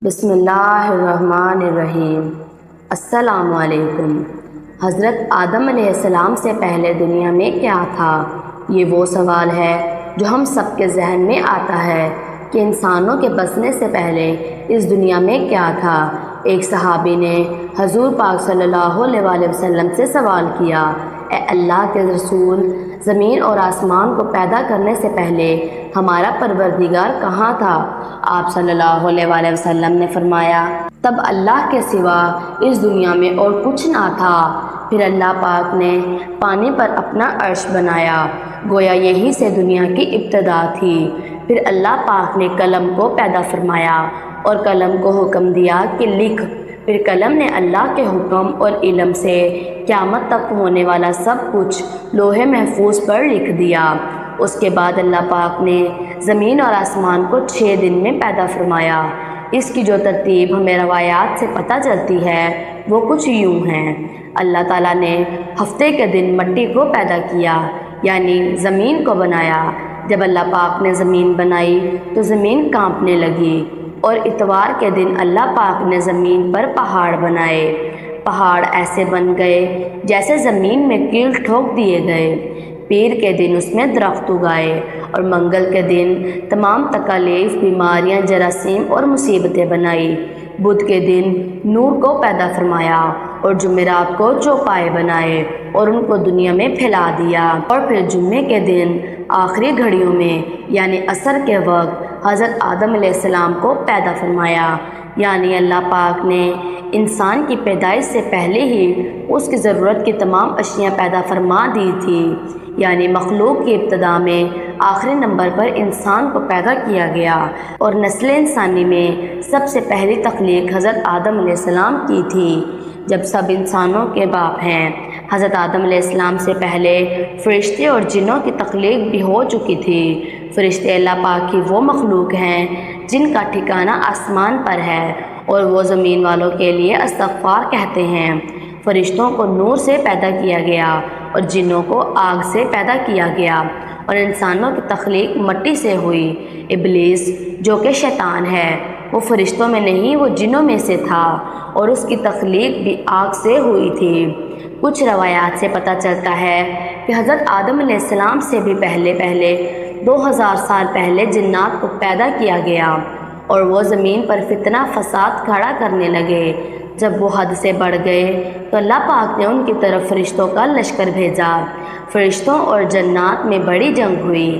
بسم اللہ الرحمن الرحیم۔ السلام علیکم۔ حضرت آدم علیہ السلام سے پہلے دنیا میں کیا تھا؟ یہ وہ سوال ہے جو ہم سب کے ذہن میں آتا ہے کہ انسانوں کے بسنے سے پہلے اس دنیا میں کیا تھا۔ ایک صحابی نے حضور پاک صلی اللہ علیہ وآلہ وسلم سے سوال کیا، اے اللہ کے رسول، زمین اور آسمان کو پیدا کرنے سے پہلے ہمارا پروردگار کہاں تھا؟ آپ صلی اللہ علیہ وآلہ وسلم نے فرمایا، تب اللہ کے سوا اس دنیا میں اور کچھ نہ تھا۔ پھر اللہ پاک نے پانی پر اپنا عرش بنایا، گویا یہی سے دنیا کی ابتدا تھی۔ پھر اللہ پاک نے قلم کو پیدا فرمایا اور قلم کو حکم دیا کہ لکھ۔ پھر قلم نے اللہ کے حکم اور علم سے قیامت تک ہونے والا سب کچھ لوح محفوظ پر لکھ دیا۔ اس کے بعد اللہ پاک نے زمین اور آسمان کو 6 دن میں پیدا فرمایا۔ اس کی جو ترتیب ہمیں روایات سے پتہ چلتی ہے وہ کچھ یوں ہے۔ اللہ تعالیٰ نے ہفتے کے دن مٹی کو پیدا کیا، یعنی زمین کو بنایا۔ جب اللہ پاک نے زمین بنائی تو زمین کانپنے لگی، اور اتوار کے دن اللہ پاک نے زمین پر پہاڑ بنائے۔ پہاڑ ایسے بن گئے جیسے زمین میں کیل ٹھوک دیے گئے۔ پیر کے دن اس میں درخت اگائے، اور منگل کے دن تمام تکالیف، بیماریاں، جراثیم اور مصیبتیں بنائی۔ بدھ کے دن نور کو پیدا فرمایا، اور جمعرات کو چوپائے بنائے اور ان کو دنیا میں پھیلا دیا۔ اور پھر جمعے کے دن آخری گھڑیوں میں یعنی عصر کے وقت حضرت آدم علیہ السلام کو پیدا فرمایا، یعنی اللہ پاک نے انسان کی پیدائش سے پہلے ہی اس کی ضرورت کی تمام اشیاء پیدا فرما دی تھی، یعنی مخلوق کی ابتدا میں آخری نمبر پر انسان کو پیدا کیا گیا۔ اور نسل انسانی میں سب سے پہلی تخلیق حضرت آدم علیہ السلام کی تھی، جب سب انسانوں کے باپ ہیں۔ حضرت آدم علیہ السلام سے پہلے فرشتے اور جنوں کی تخلیق بھی ہو چکی تھی۔ فرشتے اللہ پاک کی وہ مخلوق ہیں جن کا ٹھکانہ آسمان پر ہے، اور وہ زمین والوں کے لیے استغفار کہتے ہیں۔ فرشتوں کو نور سے پیدا کیا گیا اور جنوں کو آگ سے پیدا کیا گیا، اور انسانوں کی تخلیق مٹی سے ہوئی۔ ابلیس جو کہ شیطان ہے، وہ فرشتوں میں نہیں، وہ جنوں میں سے تھا، اور اس کی تخلیق بھی آگ سے ہوئی تھی۔ کچھ روایات سے پتہ چلتا ہے کہ حضرت آدم علیہ السلام سے بھی پہلے 2000 سال پہلے جنات کو پیدا کیا گیا، اور وہ زمین پر فتنہ فساد کھڑا کرنے لگے۔ جب وہ حد سے بڑھ گئے تو اللہ پاک نے ان کی طرف فرشتوں کا لشکر بھیجا۔ فرشتوں اور جنات میں بڑی جنگ ہوئی،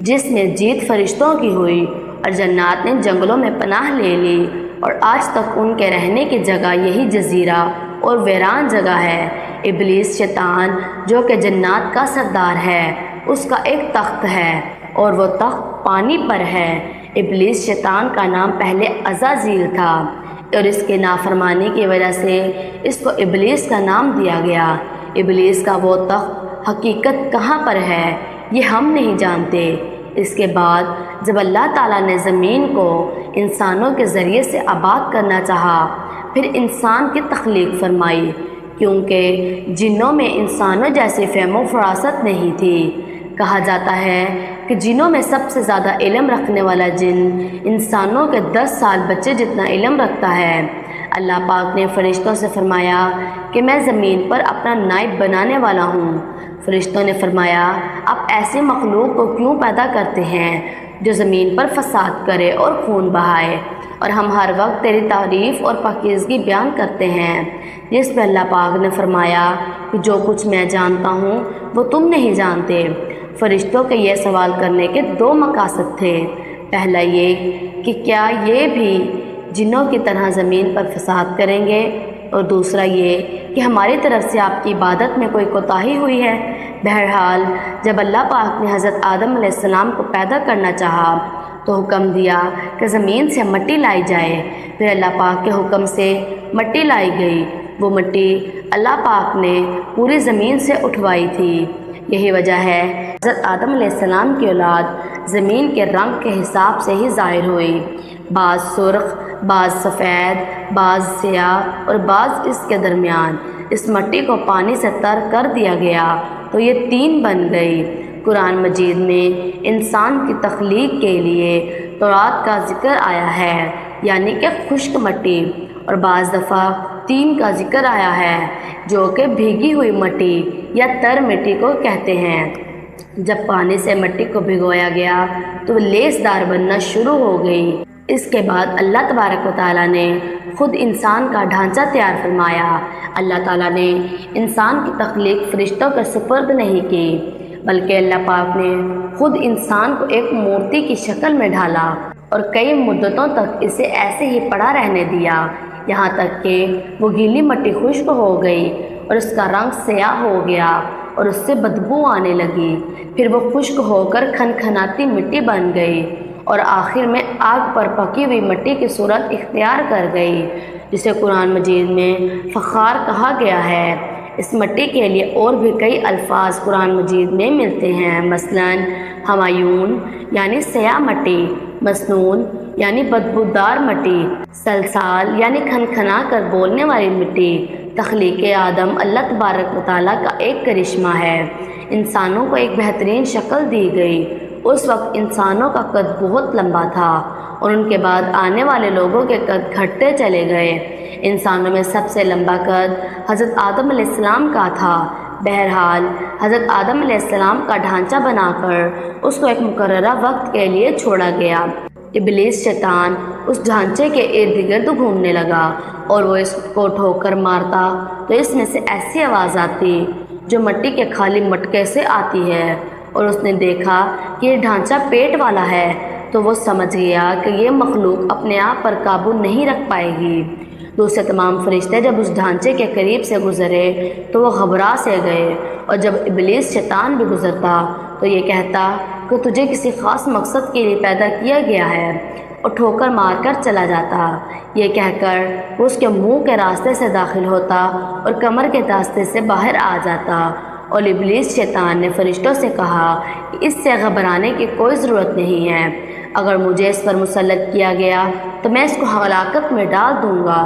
جس میں جیت فرشتوں کی ہوئی، اور جنات نے جنگلوں میں پناہ لے لی، اور آج تک ان کے رہنے کی جگہ یہی جزیرہ اور ویران جگہ ہے۔ ابلیس شیطان جو کہ جنات کا سردار ہے، اس کا ایک تخت ہے، اور وہ تخت پانی پر ہے۔ ابلیس شیطان کا نام پہلے عزازیل تھا، اور اس کے نافرمانی کی وجہ سے اس کو ابلیس کا نام دیا گیا۔ ابلیس کا وہ تخت حقیقت کہاں پر ہے یہ ہم نہیں جانتے۔ اس کے بعد جب اللہ تعالیٰ نے زمین کو انسانوں کے ذریعے سے آباد کرنا چاہا، پھر انسان کی تخلیق فرمائی، کیونکہ جنوں میں انسانوں جیسی فہم و فراست نہیں تھی۔ کہا جاتا ہے کہ جنوں میں سب سے زیادہ علم رکھنے والا جن انسانوں کے 10 سال بچے جتنا علم رکھتا ہے۔ اللہ پاک نے فرشتوں سے فرمایا کہ میں زمین پر اپنا نائب بنانے والا ہوں۔ فرشتوں نے فرمایا، آپ ایسی مخلوق کو کیوں پیدا کرتے ہیں جو زمین پر فساد کرے اور خون بہائے؟ اور ہم ہر وقت تیری تعریف اور پاکیزگی بیان کرتے ہیں۔ جس پہ اللہ پاک نے فرمایا کہ جو کچھ میں جانتا ہوں وہ تم نہیں جانتے۔ فرشتوں کے یہ سوال کرنے کے 2 مقاصد تھے۔ پہلا یہ کہ کیا یہ بھی جنوں کی طرح زمین پر فساد کریں گے، اور دوسرا یہ کہ ہماری طرف سے آپ کی عبادت میں کوئی کوتاہی ہوئی ہے۔ بہرحال جب اللہ پاک نے حضرت آدم علیہ السلام کو پیدا کرنا چاہا تو حکم دیا کہ زمین سے مٹی لائی جائے۔ پھر اللہ پاک کے حکم سے مٹی لائی گئی۔ وہ مٹی اللہ پاک نے پوری زمین سے اٹھوائی تھی۔ یہی وجہ ہے حضرت آدم علیہ السلام کی اولاد زمین کے رنگ کے حساب سے ہی ظاہر ہوئی، بعض سرخ، بعض سفید، بعض سیاہ، اور بعض اس کے درمیان۔ اس مٹی کو پانی سے تر کر دیا گیا تو یہ 3 بن گئی۔ قرآن مجید میں انسان کی تخلیق کے لیے تورات کا ذکر آیا ہے۔ یعنی کہ خشک مٹی، اور بعض دفعہ تین کا ذکر آیا ہے جو کہ بھیگی ہوئی مٹی یا تر مٹی کو کہتے ہیں۔ جب پانی سے مٹی کو بھگویا گیا تو وہ لیس دار بننا شروع ہو گئی۔ اس کے بعد اللہ تبارک و تعالیٰ نے خود انسان کا ڈھانچہ تیار فرمایا۔ اللہ تعالیٰ نے انسان کی تخلیق فرشتوں کے سپرد نہیں کی، بلکہ اللہ پاک نے خود انسان کو ایک مورتی کی شکل میں ڈھالا اور کئی مدتوں تک اسے ایسے ہی پڑا رہنے دیا، یہاں تک کہ وہ گیلی مٹی خشک ہو گئی اور اس کا رنگ سیاہ ہو گیا اور اس سے بدبو آنے لگی۔ پھر وہ خشک ہو کر کھنکھناتی مٹی بن گئی اور آخر میں آگ پر پکی ہوئی مٹی کی صورت اختیار کر گئی، جسے قرآن مجید میں فخار کہا گیا ہے۔ اس مٹی کے لیے اور بھی کئی الفاظ قرآن مجید میں ملتے ہیں، مثلاً ہمایون یعنی سیاہ مٹی، مسنون یعنی بدبودار مٹی، سلسال یعنی کھنکھنا کر بولنے والی مٹی۔ تخلیق آدم اللہ تبارک و تعالیٰ کا ایک کرشمہ ہے۔ انسانوں کو ایک بہترین شکل دی گئی۔ اس وقت انسانوں کا قد بہت لمبا تھا اور ان کے بعد آنے والے لوگوں کے قد گھٹتے چلے گئے۔ انسانوں میں سب سے لمبا قد حضرت آدم علیہ السلام کا تھا۔ بہرحال حضرت آدم علیہ السلام کا ڈھانچہ بنا کر اس کو ایک مقررہ وقت کے لیے چھوڑا گیا۔ ابلیس شیطان اس ڈھانچے کے ارد گرد گھومنے لگا اور وہ اس کو ٹھوکر مارتا تو اس میں سے ایسی آواز آتی جو مٹی کے خالی مٹکے سے آتی ہے، اور اس نے دیکھا کہ یہ ڈھانچہ پیٹ والا ہے تو وہ سمجھ گیا کہ یہ مخلوق اپنے آپ پر قابو نہیں رکھ پائے گی۔ دوسرے تمام فرشتے جب اس ڈھانچے کے قریب سے گزرے تو وہ گھبرا سے گئے، اور جب ابلیس شیطان بھی گزرتا تو یہ کہتا کہ تجھے کسی خاص مقصد کے لیے پیدا کیا گیا ہے، اور ٹھوکر مار کر چلا جاتا۔ یہ کہہ کر وہ اس کے منہ کے راستے سے داخل ہوتا اور کمر کے راستے سے باہر آ جاتا، اور ابلیس شیطان نے فرشتوں سے کہا کہ اس سے گھبرانے کی کوئی ضرورت نہیں ہے، اگر مجھے اس پر مسلط کیا گیا تو میں اس کو ہلاکت میں ڈال دوں گا،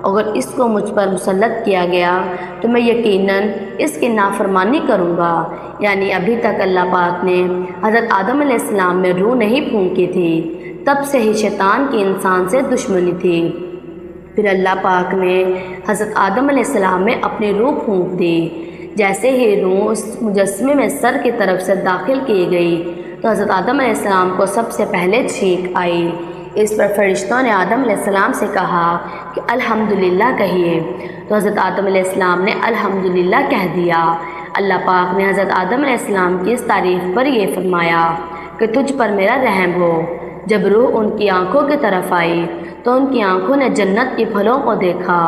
اگر اس کو مجھ پر مسلط کیا گیا تو میں یقیناً اس کی نافرمانی کروں گا۔ یعنی ابھی تک اللہ پاک نے حضرت آدم علیہ السلام میں روح نہیں پھونکی تھی، تب سے ہی شیطان کی انسان سے دشمنی تھی۔ پھر اللہ پاک نے حضرت آدم علیہ السلام میں اپنی روح پھونک دی۔ جیسے ہی روح اس مجسمے میں سر کی طرف سے داخل کی گئی تو حضرت آدم علیہ السلام کو سب سے پہلے چھینک آئی۔ اس پر فرشتوں نے آدم علیہ السلام سے کہا کہ الحمدللہ کہیے، تو حضرت آدم علیہ السلام نے الحمدللہ کہہ دیا۔ اللہ پاک نے حضرت آدم علیہ السلام کی اس تعریف پر یہ فرمایا کہ تجھ پر میرا رحم ہو۔ جب روح ان کی آنکھوں کی طرف آئی تو ان کی آنکھوں نے جنت کے پھلوں کو دیکھا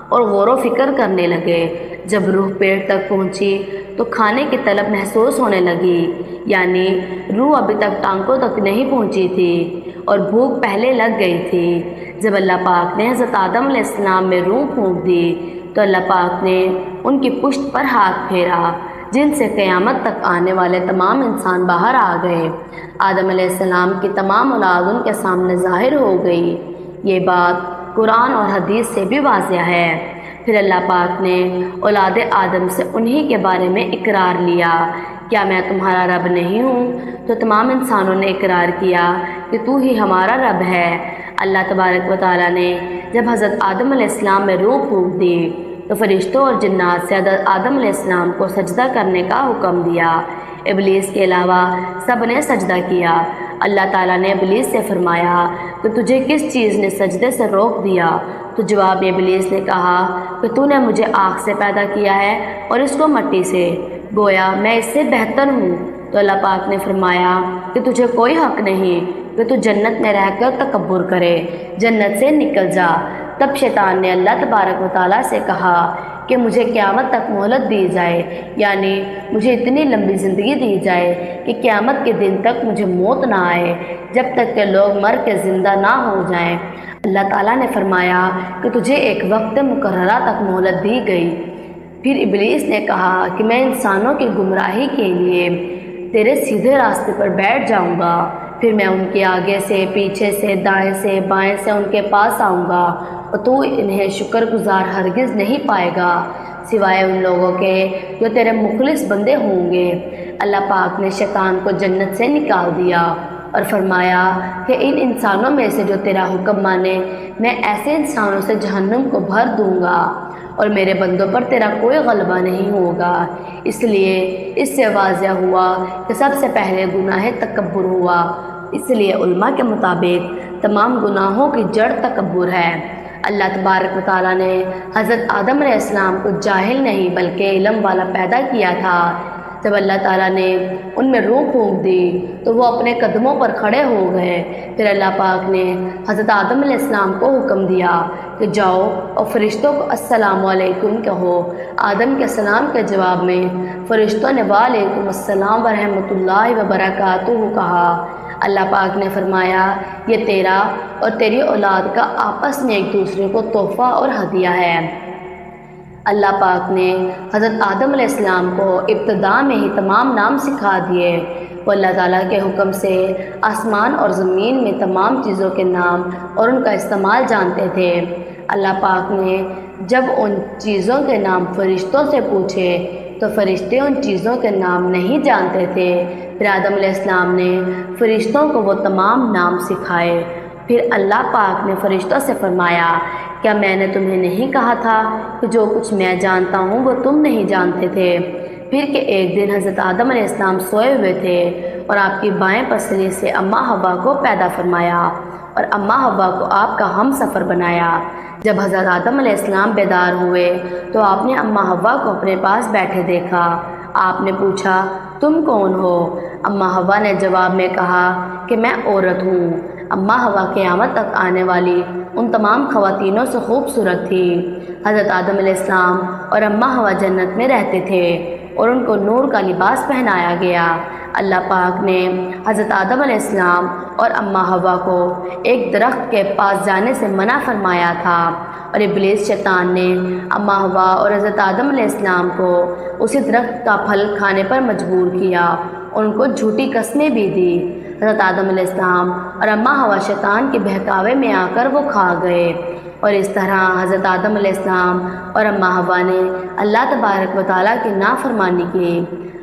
اور غور و فکر کرنے لگے۔ جب روح پیٹ تک پہنچی تو کھانے کی طلب محسوس ہونے لگی، یعنی روح ابھی تک ٹانکوں تک نہیں پہنچی تھی اور بھوک پہلے لگ گئی تھی۔ جب اللہ پاک نے حضرت آدم علیہ السلام میں روح پھونک دی تو اللہ پاک نے ان کی پشت پر ہاتھ پھیرا، جن سے قیامت تک آنے والے تمام انسان باہر آ گئے۔ آدم علیہ السلام کی تمام اولاد ان کے سامنے ظاہر ہو گئی۔ یہ بات قرآن اور حدیث سے بھی واضح ہے۔ پھر اللہ پاک نے اولاد آدم سے انہی کے بارے میں اقرار لیا، کیا میں تمہارا رب نہیں ہوں؟ تو تمام انسانوں نے اقرار کیا کہ تو ہی ہمارا رب ہے۔ اللہ تبارک و تعالیٰ نے جب حضرت آدم علیہ السلام میں روح پھونک دی تو فرشتوں اور جنات سے حضرت آدم علیہ السلام کو سجدہ کرنے کا حکم دیا۔ ابلیس کے علاوہ سب نے سجدہ کیا۔ اللہ تعالیٰ نے ابلیس سے فرمایا کہ تجھے کس چیز نے سجدے سے روک دیا؟ تو جواب میں ابلیس نے کہا کہ تو نے مجھے آگ سے پیدا کیا ہے اور اس کو مٹی سے، گویا میں اس سے بہتر ہوں۔ تو اللہ پاک نے فرمایا کہ تجھے کوئی حق نہیں کہ تو جنت میں رہ کر تکبر کرے، جنت سے نکل جا۔ تب شیطان نے اللہ تبارک و تعالیٰ سے کہا کہ مجھے قیامت تک مہلت دی جائے، یعنی مجھے اتنی لمبی زندگی دی جائے کہ قیامت کے دن تک مجھے موت نہ آئے، جب تک کہ لوگ مر کے زندہ نہ ہو جائیں۔ اللہ تعالیٰ نے فرمایا کہ تجھے ایک وقت مقررہ تک مہلت دی گئی۔ پھر ابلیس نے کہا کہ میں انسانوں کی گمراہی کے لیے تیرے سیدھے راستے پر بیٹھ جاؤں گا، پھر میں ان کے آگے سے، پیچھے سے، دائیں سے، بائیں سے ان کے پاس آؤں گا، اور تو انہیں شکر گزار ہرگز نہیں پائے گا سوائے ان لوگوں کے جو تیرے مخلص بندے ہوں گے۔ اللہ پاک نے شیطان کو جنت سے نکال دیا اور فرمایا کہ ان انسانوں میں سے جو تیرا حکم مانے میں ایسے انسانوں سے جہنم کو بھر دوں گا اور میرے بندوں پر تیرا کوئی غلبہ نہیں ہوگا۔ اس لیے اس سے واضح ہوا کہ سب سے پہلے گناہ تکبر ہوا۔ اس لیے علماء کے مطابق تمام گناہوں کی جڑ تکبر ہے۔ اللہ تبارک و تعالیٰ نے حضرت آدم علیہ السلام کو جاہل نہیں بلکہ علم والا پیدا کیا تھا۔ جب اللہ تعالیٰ نے ان میں روح پھونک دی تو وہ اپنے قدموں پر کھڑے ہو گئے۔ پھر اللہ پاک نے حضرت آدم علیہ السلام کو حکم دیا کہ جاؤ اور فرشتوں کو السلام علیکم کہو۔ آدم کے سلام کے جواب میں فرشتوں نے وعلیکم السلام ورحمۃ اللہ وبرکاتہ کہا۔ اللہ پاک نے فرمایا یہ تیرا اور تیری اولاد کا آپس میں ایک دوسرے کو تحفہ اور ہدیہ ہے۔ اللہ پاک نے حضرت آدم علیہ السلام کو ابتدا میں ہی تمام نام سکھا دیے۔ وہ اللہ تعالیٰ کے حکم سے آسمان اور زمین میں تمام چیزوں کے نام اور ان کا استعمال جانتے تھے۔ اللہ پاک نے جب ان چیزوں کے نام فرشتوں سے پوچھے تو فرشتے ان چیزوں کے نام نہیں جانتے تھے۔ پھر آدم علیہ السلام نے فرشتوں کو وہ تمام نام سکھائے۔ پھر اللہ پاک نے فرشتوں سے فرمایا کیا میں نے تمہیں نہیں کہا تھا کہ جو کچھ میں جانتا ہوں وہ تم نہیں جانتے تھے؟ پھر کہ ایک دن حضرت آدم علیہ السلام سوئے ہوئے تھے اور آپ کی بائیں پسلی سے اماں حوا کو پیدا فرمایا اور اماں حوا کو آپ کا ہم سفر بنایا۔ جب حضرت آدم علیہ السلام بیدار ہوئے تو آپ نے اماں حوا کو اپنے پاس بیٹھے دیکھا۔ آپ نے پوچھا تم کون ہو؟ اماں حوا نے جواب میں کہا کہ میں عورت ہوں۔ اماں حوا قیامت تک آنے والی ان تمام خواتینوں سے خوبصورت تھی۔ حضرت آدم علیہ السلام اور اماں حوا جنت میں رہتے تھے اور ان کو نور کا لباس پہنایا گیا۔ اللہ پاک نے حضرت آدم علیہ السلام اور اماں حوا کو ایک درخت کے پاس جانے سے منع فرمایا تھا اور ابلیس شیطان نے اماں حوا اور حضرت آدم علیہ السلام کو اسی درخت کا پھل کھانے پر مجبور کیا اور ان کو جھوٹی قسمیں بھی دی۔ حضرت آدم علیہ السلام اور اماں حوا شیطان کے بہکاوے میں آ کر وہ کھا گئے اور اس طرح حضرت آدم علیہ السلام اور اماں حوا نے اللہ تبارک و تعالیٰ کی نافرمانی کی۔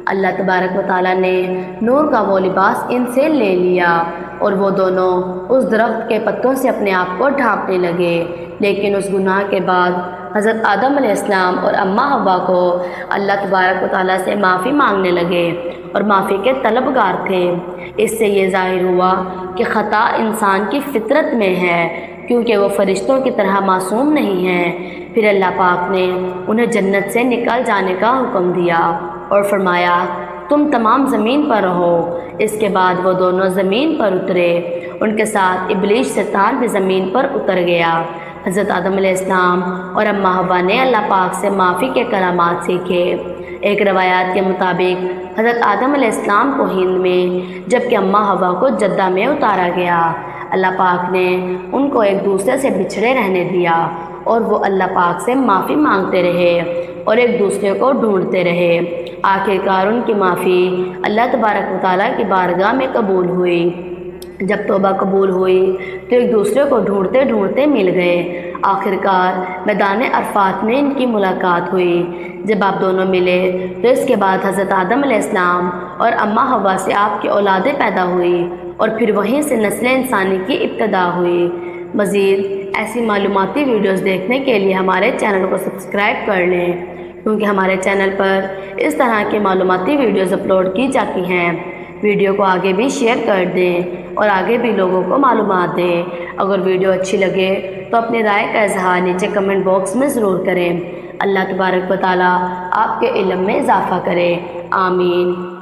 اللہ تبارک و تعالیٰ نے نور کا وہ لباس ان سے لے لیا اور وہ دونوں اس درخت کے پتوں سے اپنے آپ کو ڈھانپنے لگے۔ لیکن اس گناہ کے بعد حضرت آدم علیہ السلام اور اماں حوا کو اللہ تبارک و تعالیٰ سے معافی مانگنے لگے اور معافی کے طلبگار تھے۔ اس سے یہ ظاہر ہوا کہ خطا انسان کی فطرت میں ہے کیونکہ وہ فرشتوں کی طرح معصوم نہیں ہیں۔ پھر اللہ پاک نے انہیں جنت سے نکل جانے کا حکم دیا اور فرمایا تم تمام زمین پر رہو۔ اس کے بعد وہ دونوں زمین پر اترے، ان کے ساتھ ابلیس شیطان بھی زمین پر اتر گیا۔ حضرت آدم علیہ السلام اور اماں حوا نے اللہ پاک سے معافی کے کلمات سیکھے۔ ایک روایات کے مطابق حضرت آدم علیہ السلام کو ہند میں جبکہ اماں حوا کو جدہ میں اتارا گیا۔ اللہ پاک نے ان کو ایک دوسرے سے بچھڑے رہنے دیا اور وہ اللہ پاک سے معافی مانگتے رہے اور ایک دوسرے کو ڈھونڈتے رہے۔ آخرکار ان کی معافی اللہ تبارک و تعالیٰ کی بارگاہ میں قبول ہوئی۔ جب توبہ قبول ہوئی تو ایک دوسرے کو ڈھونڈتے ڈھونڈتے مل گئے۔ آخرکار میدان عرفات میں ان کی ملاقات ہوئی۔ جب آپ دونوں ملے تو اس کے بعد حضرت آدم علیہ السلام اور اماں حوا سے آپ کی اولادیں پیدا ہوئی اور پھر وہیں سے نسل انسانی کی ابتدا ہوئی۔ مزید ایسی معلوماتی ویڈیوز دیکھنے کے لیے ہمارے چینل کو سبسکرائب کر لیں کیونکہ ہمارے چینل پر اس طرح کی معلوماتی ویڈیوز اپلوڈ کی جاتی ہیں۔ ویڈیو کو آگے بھی شیئر کر دیں اور آگے بھی لوگوں کو معلومات دیں۔ اگر ویڈیو اچھی لگے تو اپنی رائے کا اظہار نیچے کمنٹ باکس میں ضرور کریں۔ اللہ تبارک و تعالیٰ آپ کے علم میں اضافہ کرے۔ آمین۔